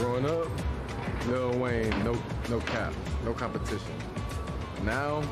Growing up, Lil Wayne, no cap, no competition. Now,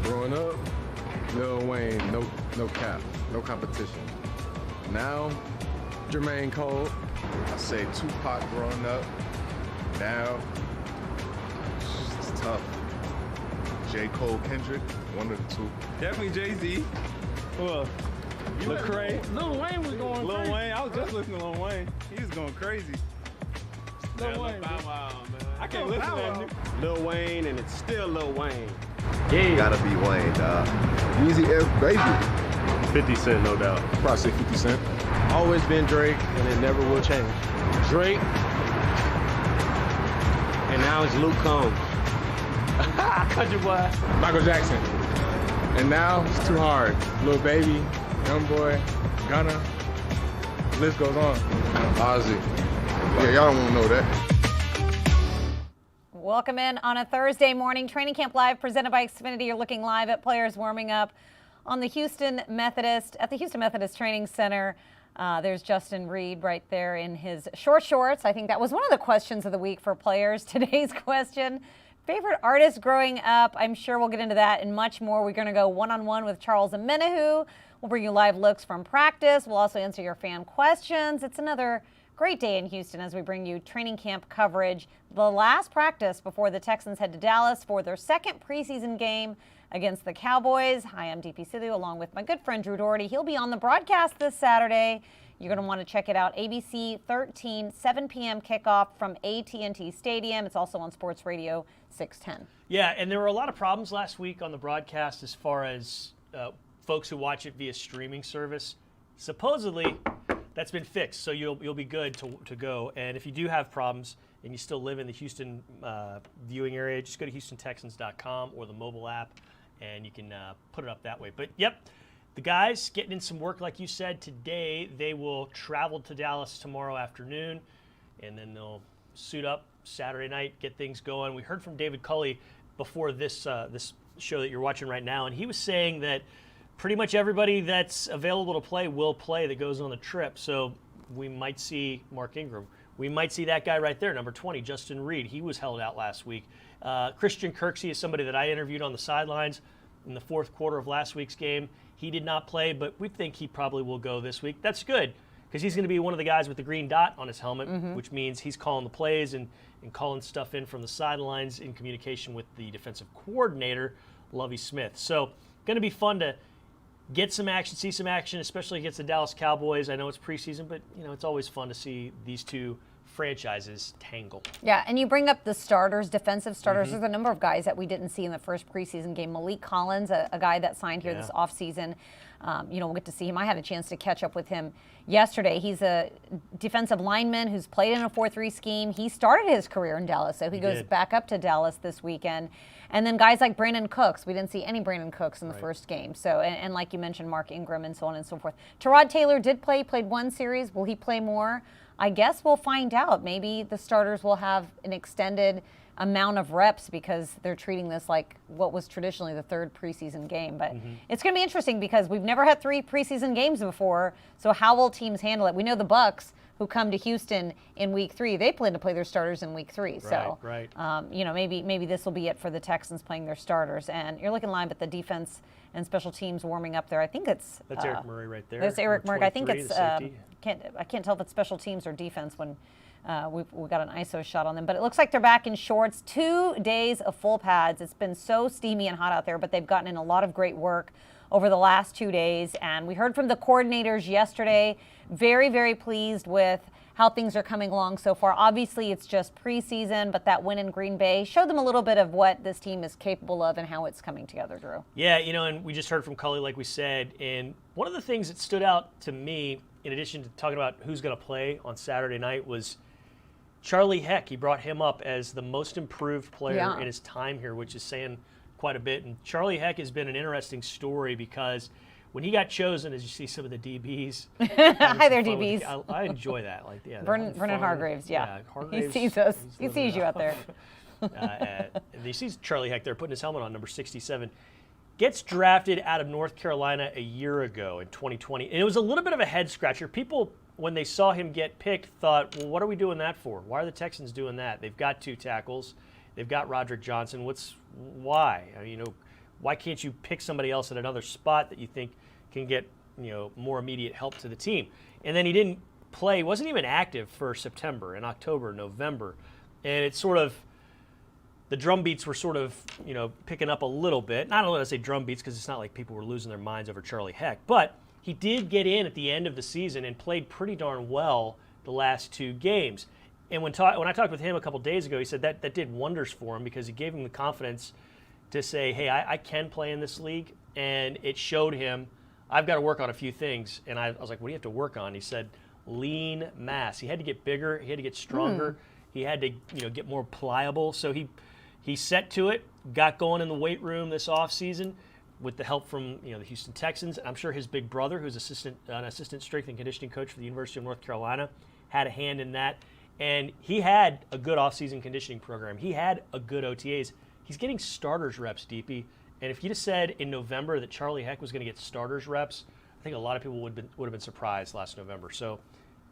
growing up, Lil Wayne, no cap, no competition. Now, Jermaine Cole. I say Tupac growing up. Now, it's tough. J. Cole, Kendrick, one of the two. Definitely Jay-Z. Well, Lecrae. Lil Wayne was going Lil crazy. Wayne. I was just listening to Lil Wayne. He was going crazy. Lil Wayne. Bow Wow, man. I can't listen to that new. Lil Wayne, and it's still Lil Wayne. Yeah. Gotta be Wayne, dog. Easy F, baby. 50 Cent, no doubt. Probably say 50 Cent. Always been Drake, and it never will change. Drake, and now it's Luke Combs. Country boy. Michael Jackson. And now, it's too hard. Lil Baby, Young Boy, Gunna, the list goes on. Ozzy. Yeah, y'all don't want to know that. Welcome in on a Thursday morning. Training Camp Live presented by Xfinity. You're looking live at players warming up on the Houston Methodist Training Center. There's Justin Reed right there in his short shorts. I think that was one of the questions of the week for players. Today's question, favorite artist growing up. I'm sure we'll get into that and much more. We're going to go one-on-one with Charles Amenahu. We'll bring you live looks from practice. We'll also answer your fan questions. It's another great day in Houston as we bring you training camp coverage. The last practice before the Texans head to Dallas for their second preseason game against the Cowboys. Hi, I'm DP Sidhu along with my good friend Drew Doherty. He'll be on the broadcast this Saturday. You're going to want to check it out. ABC 13, 7 p.m. kickoff from AT&T Stadium. It's also on Sports Radio 610. Yeah, and there were a lot of problems last week on the broadcast as far as folks who watch it via streaming service. Supposedly, that's been fixed, so you'll be good to go. And if you do have problems and you still live in the Houston viewing area, just go to HoustonTexans.com or the mobile app, and you can put it up that way. But, yep, the guys getting in some work, like you said, today. They will travel to Dallas tomorrow afternoon, and then they'll suit up Saturday night, get things going. We heard from David Culley before this show that you're watching right now, and he was saying that pretty much everybody that's available to play will play that goes on the trip. So we might see Mark Ingram. We might see that guy right there, number 20, Justin Reed. He was held out last week. Christian Kirksey is somebody that I interviewed on the sidelines in the fourth quarter of last week's game. He did not play, but we think he probably will go this week. That's good because he's going to be one of the guys with the green dot on his helmet, which means he's calling the plays and calling stuff in from the sidelines in communication with the defensive coordinator, Lovie Smith. So going to be fun to get some action, see some action, especially against the Dallas Cowboys. I know it's preseason, but it's always fun to see these two franchises tangle. Yeah, and you bring up the starters, defensive starters. There's a number of guys that we didn't see in the first preseason game. Malik Collins, a guy that signed here this offseason. We'll get to see him. I had a chance to catch up with him yesterday. He's a defensive lineman who's played in a 4-3 scheme. He started his career in Dallas, so he goes back up to Dallas this weekend. And then guys like Brandon Cooks. We didn't see any Brandon Cooks in the first game. So, and like you mentioned, Mark Ingram and so on and so forth. Tyrod Taylor did played one series. Will he play more? I guess we'll find out. Maybe the starters will have an extended amount of reps because they're treating this like what was traditionally the third preseason game. But it's going to be interesting because we've never had 3 preseason games before. So how will teams handle it? We know the Bucs, who come to Houston in week 3, they plan to play their starters in week 3. So, maybe this will be it for the Texans playing their starters. And you're looking live at the defense and special teams warming up there. I think that's Eric Murray right there. That's Eric Murray. I think it's I can't tell if it's special teams or defense when we got an ISO shot on them. But it looks like they're back in shorts. 2 days of full pads. It's been so steamy and hot out there, but they've gotten in a lot of great work over the last 2 days. And we heard from the coordinators yesterday. Very, very pleased with how things are coming along so far. Obviously, it's just preseason, but that win in Green Bay showed them a little bit of what this team is capable of and how it's coming together, Drew. Yeah, and we just heard from Culley, like we said. And one of the things that stood out to me, in addition to talking about who's going to play on Saturday night, was Charlie Heck. He brought him up as the most improved player in his time here, which is saying quite a bit. And Charlie Heck has been an interesting story because when he got chosen, as you see some of the DBs. Hi there, DBs. I enjoy that. Vernon Hargraves, Hargraves, he sees us. He sees you out there. And he sees Charlie Heck there putting his helmet on, number 67. Gets drafted out of North Carolina a year ago in 2020. And it was a little bit of a head scratcher. People when they saw him get picked, thought, well, what are we doing that for? Why are the Texans doing that? They've got 2 tackles. They've got Roderick Johnson. Why? Why can't you pick somebody else at another spot that you think can get, more immediate help to the team? And then he didn't play. He wasn't even active for September and October, November. And it's sort of, the drum beats were sort of, picking up a little bit. I don't want to say drum beats because it's not like people were losing their minds over Charlie Heck. But he did get in at the end of the season and played pretty darn well the last 2 games. And when I talked with him a couple days ago, he said that did wonders for him because it gave him the confidence to say, hey, I can play in this league. And it showed him, I've got to work on a few things. And I was like, what do you have to work on? He said, lean mass. He had to get bigger. He had to get stronger. He had to, get more pliable. So he set to it, got going in the weight room this offseason with the help from, the Houston Texans. I'm sure his big brother, who's an assistant strength and conditioning coach for the University of North Carolina, had a hand in that. And he had a good offseason conditioning program. He had a good OTAs. He's getting starters reps, DP. And if you just said in November that Charlie Heck was going to get starters reps, I think a lot of people would have been surprised last November. So,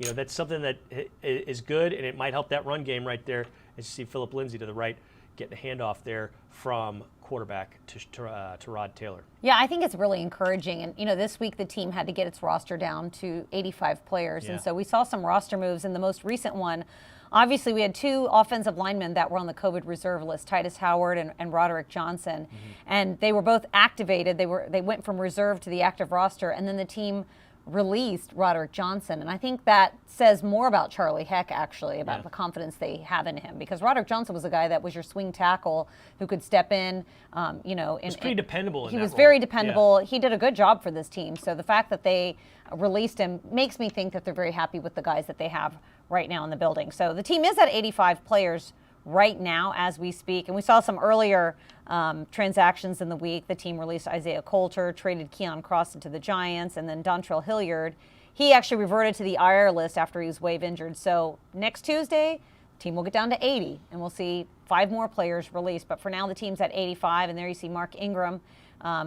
that's something that is good, and it might help that run game right there. As you see Philip Lindsay to the right, getting the handoff there from quarterback to Rod Taylor. Yeah, I think it's really encouraging. And, this week the team had to get its roster down to 85 players. Yeah. And so we saw some roster moves in the most recent one. Obviously, we had 2 offensive linemen that were on the COVID reserve list, Titus Howard and Roderick Johnson. And they were both activated. They went from reserve to the active roster, and then the team released Roderick Johnson. And I think that says more about Charlie Heck, actually, about the confidence they have in him. Because Roderick Johnson was a guy that was your swing tackle who could step in, He was pretty dependable. He was very dependable. He did a good job for this team. So the fact that they released him makes me think that they're very happy with the guys that they have right now in the building. So the team is at 85 players right now as we speak. And we saw some earlier transactions in the week. The team released Isaiah Coulter, traded Keon Cross into the Giants, and then Dontrell Hilliard. He actually reverted to the IR list after he was wave injured. So next Tuesday, the team will get down to 80, and we'll see 5 more players released. But for now, the team's at 85, and there you see Mark Ingram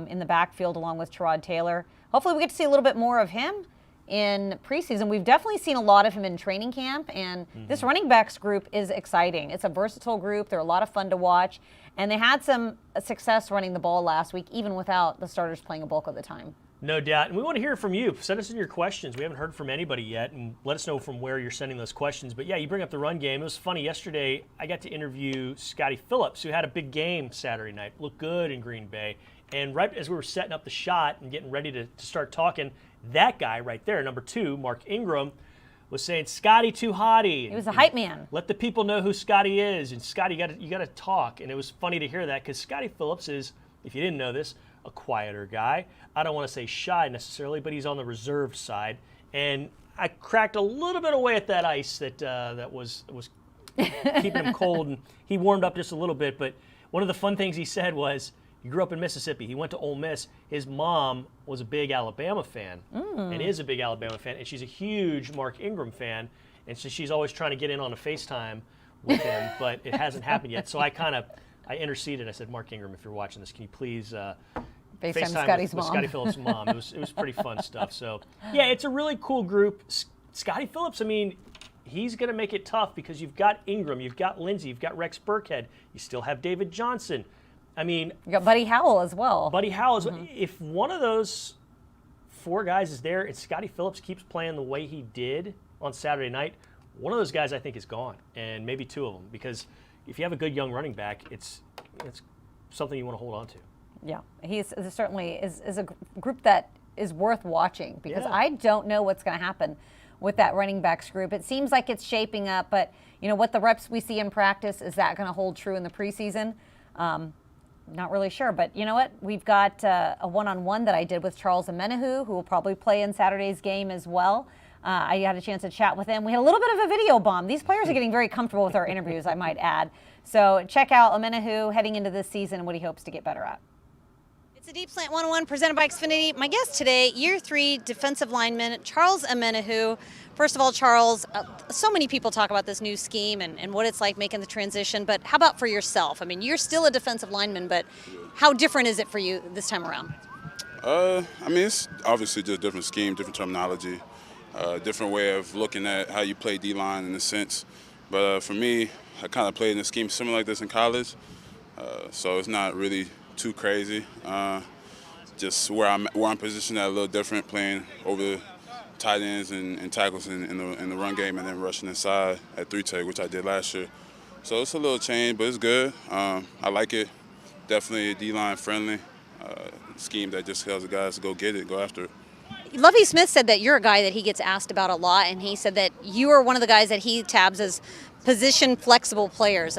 in the backfield along with Tyrod Taylor. Hopefully we get to see a little bit more of him in preseason. We've definitely seen a lot of him in training camp, and this running backs group is exciting. It's a versatile group. They're a lot of fun to watch, and they had some success running the ball last week, even without the starters playing a bulk of the time. No doubt. And we want to hear from you. Send us in your questions. We haven't heard from anybody yet, and let us know from where you're sending those questions. But yeah, you bring up the run game. It was funny. Yesterday, I got to interview Scotty Phillips, who had a big game Saturday night. Looked good in Green Bay. And right as we were setting up the shot and getting ready to start talking, that guy right there, number 2, Mark Ingram, was saying, Scotty too hotty. He was a hype man. Let the people know who Scotty is. And Scotty, you got to talk. And it was funny to hear that because Scotty Phillips is, if you didn't know this, a quieter guy. I don't want to say shy necessarily, but he's on the reserved side. And I cracked a little bit away at that ice that was keeping him cold. And he warmed up just a little bit. But one of the fun things he said was, he grew up in Mississippi. He went to Ole Miss. His mom was a big Alabama fan and is a big Alabama fan, and she's a huge Mark Ingram fan, and so she's always trying to get in on a FaceTime with him, but it hasn't happened yet. So I interceded. I said, Mark Ingram, if you're watching this, can you please FaceTime Scotty's with mom. Scotty Phillips' mom? It was pretty fun stuff. So, yeah, it's a really cool group. Scotty Phillips, I mean, he's going to make it tough because you've got Ingram, you've got Lindsey, you've got Rex Burkhead, you still have David Johnson. I mean, You got Buddy Howell as well. Buddy Howell, if one of those 4 guys is there and Scotty Phillips keeps playing the way he did on Saturday night, one of those guys I think is gone, and maybe 2 of them, because if you have a good young running back, it's something you want to hold on to. Yeah, he certainly is a group that is worth watching because I don't know what's going to happen with that running backs group. It seems like it's shaping up, but what the reps we see in practice, is that going to hold true in the preseason? Not really sure, but you know what? We've got a one-on-one that I did with Charles Amenahu, who will probably play in Saturday's game as well. I had a chance to chat with him. We had a little bit of a video bomb. These players are getting very comfortable with our interviews, I might add. So check out Amenahu heading into this season and what he hopes to get better at. It's a Deep Slant 101 presented by Xfinity. My guest today, year 3 defensive lineman Charles Amenahu. First of all, Charles, so many people talk about this new scheme and what it's like making the transition, but how about for yourself? I mean, you're still a defensive lineman, but how different is it for you this time around? I mean, it's obviously just a different scheme, different terminology. different way of looking at how you play D-line in a sense. But for me, I kind of played in a scheme similar like this in college, so it's not really too crazy. Just where I'm positioned at a little different, playing over the tight ends and tackles in the run game, and then rushing inside at 3-tech, which I did last year. So it's a little change, but it's good. I like it. Definitely a D-line friendly scheme that just tells the guys to go get it, go after it. Lovie Smith said that you're a guy that he gets asked about a lot, and he said that you are one of the guys that he tabs as position flexible players.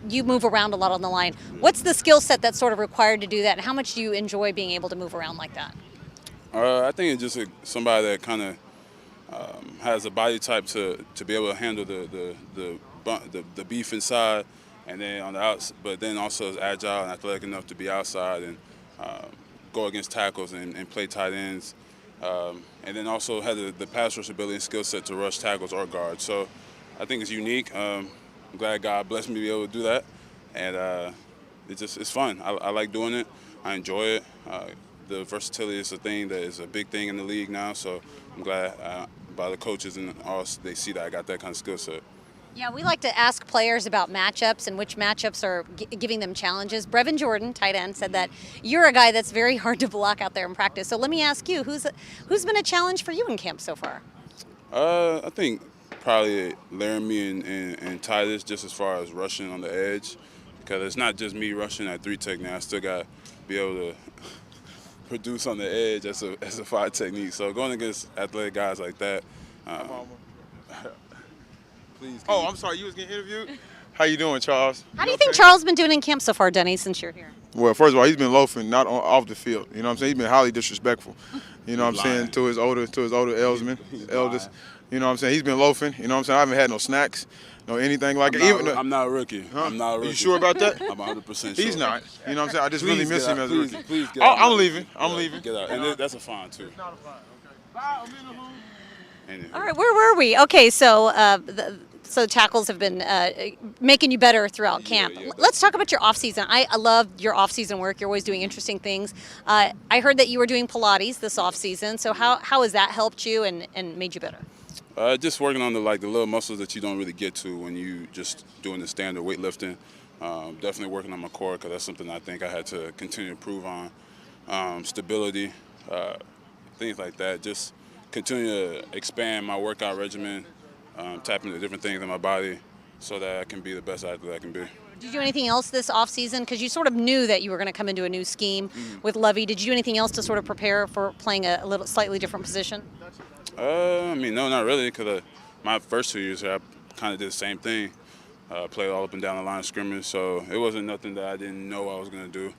You move around a lot on the line. What's the skill set that's sort of required to do that, and how much do you enjoy being able to move around like that? I think it's just somebody that kind of has a body type to be able to handle the beef inside, and then on the outs, but then also is agile and athletic enough to be outside and go against tackles and play tight ends. And then also had the pass rush ability and skill set to rush tackles or guards. So I think it's unique. I'm glad God blessed me to be able to do that. And it's fun. I like doing it. I enjoy it. The versatility is a thing that is a big thing in the league now. So I'm glad by the coaches and all, they see that I got that kind of skill set. Yeah, we like to ask players about matchups and which matchups are giving them challenges. Brevin Jordan, tight end, said that you're a guy that's very hard to block out there in practice. So let me ask you, who's been a challenge for you in camp so far? I think probably Laramie and Titus, just as far as rushing on the edge, because it's not just me rushing at 3-tech now. I still got to be able to produce on the edge as a 5 technique. So going against athletic guys like that. Please. Oh, I'm sorry. You was getting interviewed? How you doing, Charles? How do you think Charles been doing in camp so far, Denny, since you're here? Well, first of all, he's been loafing, not off the field. You know what I'm saying? He's been highly disrespectful. You know what I'm saying? To his older elders. You know what I'm saying? He's been loafing. You know what I'm saying? I haven't had no snacks, no anything like it. I'm not a rookie. Huh? I'm not a rookie. Are you sure about that? I'm 100% sure. He's not. You know what I'm saying? I just really miss him as a rookie. Please get out. I'm leaving. I'm leaving. Get out. And that's a fine, too. It's not a fine. Okay. Bye. I'm in the room. All right, where were we? Okay, so so tackles have been making you better throughout camp. Yeah. Let's talk about your off-season. I love your off-season work. You're always doing interesting things. I heard that you were doing Pilates this off-season. So how has that helped you and made you better? Just working on the little muscles that you don't really get to when you just doing the standard weightlifting. Definitely working on my core, because that's something I think I had to continue to improve on. Stability, things like that. Just continue to expand my workout regimen, tap into different things in my body so that I can be the best athlete I can be. Did you do anything else this offseason? Because you sort of knew that you were going to come into a new scheme with Lovie. Did you do anything else to sort of prepare for playing a little slightly different position? No, not really, because my first 2 years here, I kind of did the same thing. Played all up and down the line of scrimmage, so it wasn't nothing that I didn't know I was going to do.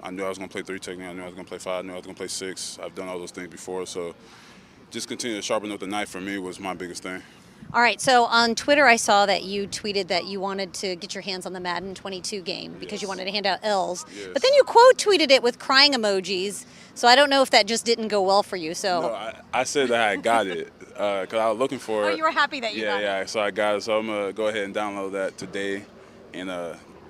I knew I was going to play 3 technique, I knew I was going to play 5, I knew I was going to play 6. I've done all those things before, so just continue to sharpen up the knife for me was my biggest thing. All right, so on Twitter I saw that you tweeted that you wanted to get your hands on the Madden 22 game because you wanted to hand out L's. Yes. But then you quote tweeted it with crying emojis, so I don't know if that just didn't go well for you. So No, I said that I got it because I was looking for it. Oh, you were happy that you got it. Yeah, so I got it. So I'm going to go ahead and download that today and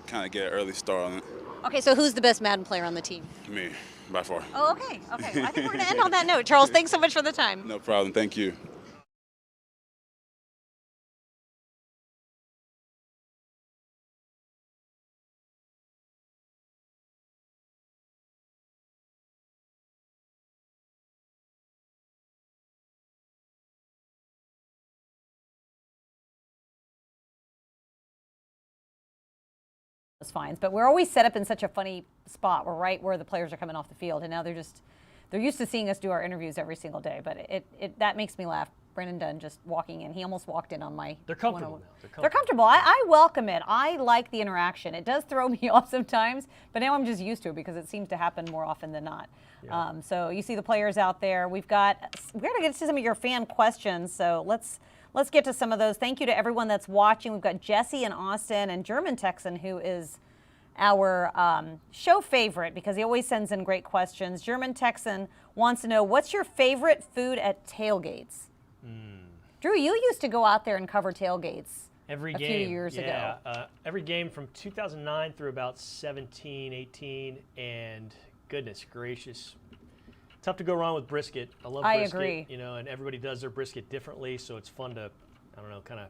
kind of get an early start on it. Okay, so who's the best Madden player on the team? Me, by far. Oh, okay. I think we're going to end on that note. Charles, thanks so much for the time. No problem. Thank you. Fines, but we're always set up in such a funny spot. We're right where the players are coming off the field, and now they're used to seeing us do our interviews every single day. But that makes me laugh. Brennan Dunn just walking in. He almost walked in on my. They're comfortable now. They're comfortable. I welcome it. I like the interaction. It does throw me off sometimes, but now I'm just used to it because it seems to happen more often than not. Yeah. So you see the players out there. We're going to get to some of your fan questions. So let's get to some of those. Thank you to everyone that's watching. We've got Jesse in Austin and German Texan, who is our show favorite because he always sends in great questions. German Texan wants to know, what's your favorite food at tailgates? Drew, you used to go out there and cover tailgates every a game, few years ago. Every game from 2009 through about 17, 18, and goodness gracious. tough to go wrong with brisket. I love I brisket. agree. You know, and everybody does their brisket differently, so it's fun to, I don't know, kind of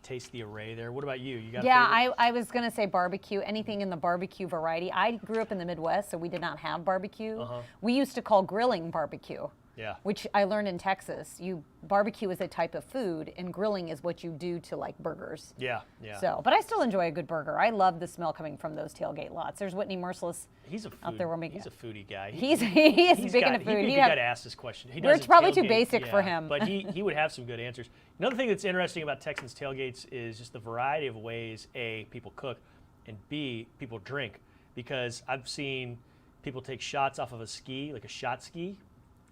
taste the array there. What about you? You got a favorite? I was going to say barbecue, anything in the barbecue variety. I grew up in the Midwest, so we did not have barbecue. We used to call grilling barbecue. Yeah. Which I learned in Texas. Barbecue is a type of food, and grilling is what you do to like burgers. Yeah. So, but I still enjoy a good burger. I love the smell coming from those tailgate lots. There's Whitney Merciless out there. He's a foodie guy. He is big into food. He'd be a good guy to ask this question. It's probably too basic for him. But he would have some good answers. Another thing that's interesting about Texans tailgates is just the variety of ways, A, people cook, and B, people drink. Because I've seen people take shots off of a ski, like a shot ski.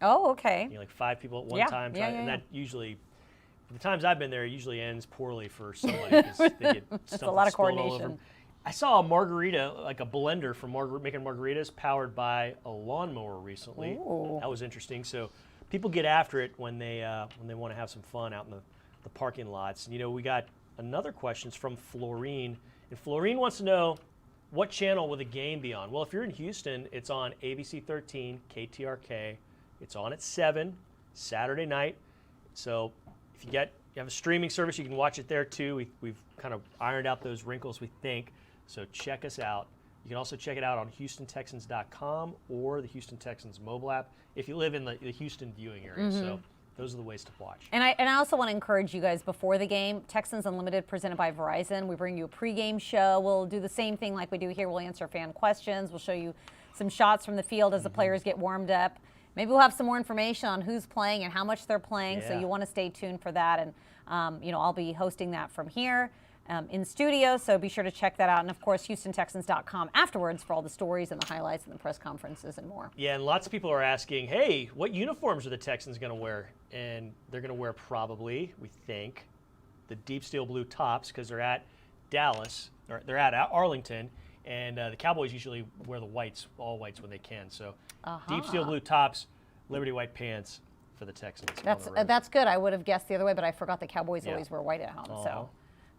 Oh, okay. You know, like 5 people at one time. And that usually, the times I've been there, it usually ends poorly for somebody because they get stuff a lot of spilled all over coordination. them. I saw a margarita, like a blender for making margaritas, powered by a lawnmower recently. Ooh. That was interesting. So people get after it when they want to have some fun out in the parking lots. And, you know, we got another question from Florine, and Florine wants to know, what channel will the game be on? Well, if you're in Houston, it's on ABC 13, KTRK. It's on at 7 Saturday night. So if you have a streaming service, you can watch it there too. We've kind of ironed out those wrinkles, we think. So check us out. You can also check it out on HoustonTexans.com or the Houston Texans mobile app if you live in the Houston viewing area. So those are the ways to watch. And I also want to encourage you guys before the game, Texans Unlimited presented by Verizon. We bring you a pregame show. We'll do the same thing like we do here. We'll answer fan questions. We'll show you some shots from the field as the players get warmed up. Maybe we'll have some more information on who's playing and how much they're playing, so you want to stay tuned for that. And, you know, I'll be hosting that from here in studio, so be sure to check that out. And, of course, HoustonTexans.com afterwards for all the stories and the highlights and the press conferences and more. Yeah, and lots of people are asking, hey, what uniforms are the Texans going to wear? And they're going to wear probably, we think, the deep steel blue tops because they're at Dallas, or they're at Arlington. And the Cowboys usually wear the whites, all whites when they can. So deep steel blue tops, Liberty white pants for the Texans. That's good. I would have guessed the other way, but I do Cowboys always wear white at home. So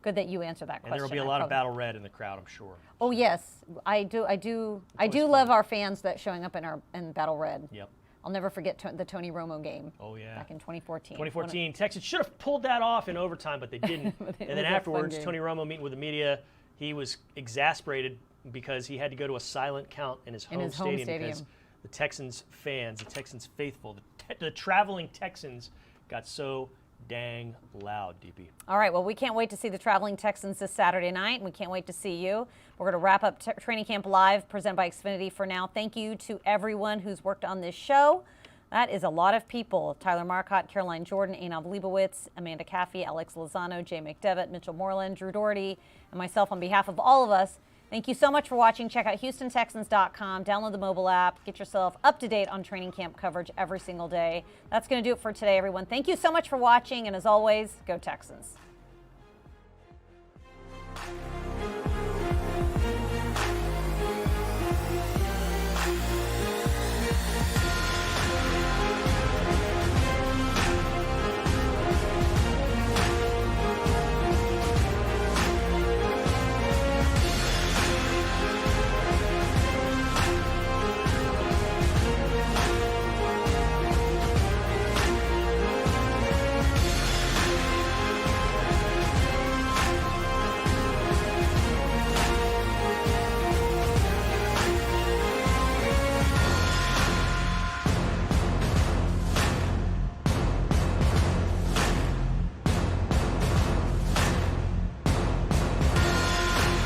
good that you answered that question. And there will be a lot of battle red in the crowd, I'm sure. Oh yes, I do love our fans that showing up in battle red. Yep. I'll never forget the Tony Romo game. Oh yeah. Back in 2014. 2014, Texans should have pulled that off in overtime, but they didn't. And then afterwards, Tony Romo meeting with the media, he was exasperated because he had to go to a silent count in his home stadium because the Texans fans, the Texans faithful, the traveling Texans got so dang loud, DP. All right, well, we can't wait to see the traveling Texans this Saturday night, and we can't wait to see you. We're going to wrap up Training Camp Live, presented by Xfinity for now. Thank you to everyone who's worked on this show. That is a lot of people. Tyler Marcotte, Caroline Jordan, Einav Leibowitz, Amanda Caffey, Alex Lozano, Jay McDevitt, Mitchell Moreland, Drew Doherty, and myself on behalf of all of us. Thank you so much for watching. Check out HoustonTexans.com. Download the mobile app. Get yourself up to date on training camp coverage every single day. That's going to do it for today, everyone. Thank you so much for watching. And as always, go Texans.